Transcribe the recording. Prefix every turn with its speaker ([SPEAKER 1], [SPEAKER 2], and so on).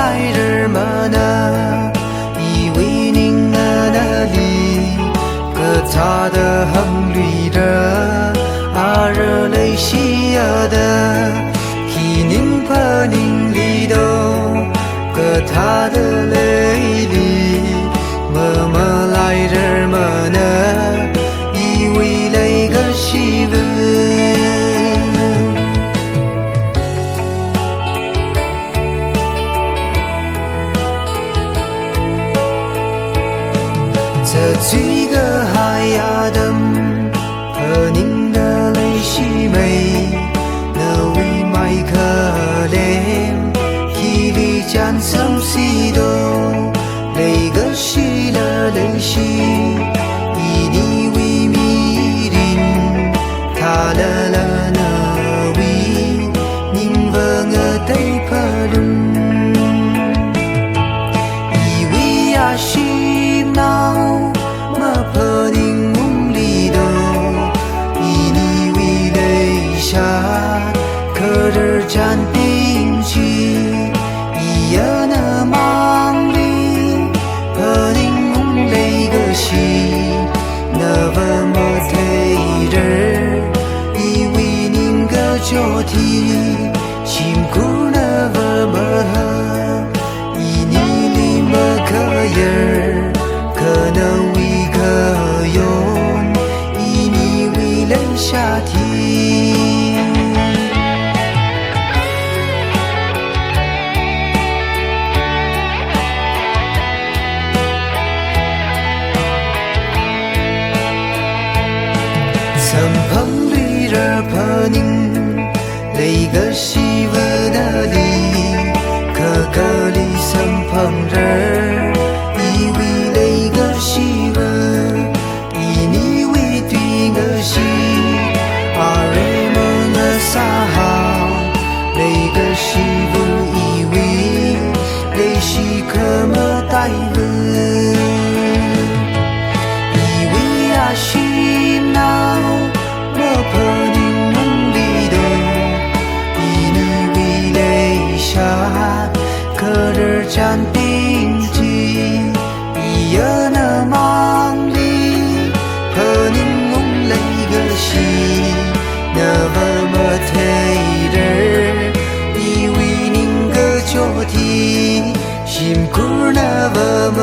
[SPEAKER 1] 来日么呢？以为您那里可擦的很绿的，热泪西亚的，替您怕您里头，可他的泪里，么来日么呢？以为那个媳妇。这几个海呀的，和您的泪洗眉，那为麦可怜，气里将生西多，那个洗了泪洗，以你为迷人，他了那为您问我对不伦，以为呀心闹。和您梦里头，以你为泪下，可日占定期，一夜那梦里，和您梦泪个心，那么太热，以为您个脚蹄，辛苦那么喝，以你里么可儿，可能为。可用以你为泪下体，曾碰绿热碰您那个媳妇那里，可个里曾碰人，以为那个媳妇。可么带问，以为呀心闹，么怕您梦里头，以你为泪下，可日占定期，一夜那梦里，怕您梦泪个心，那么太热，以为您个脚蹄。辛苦那么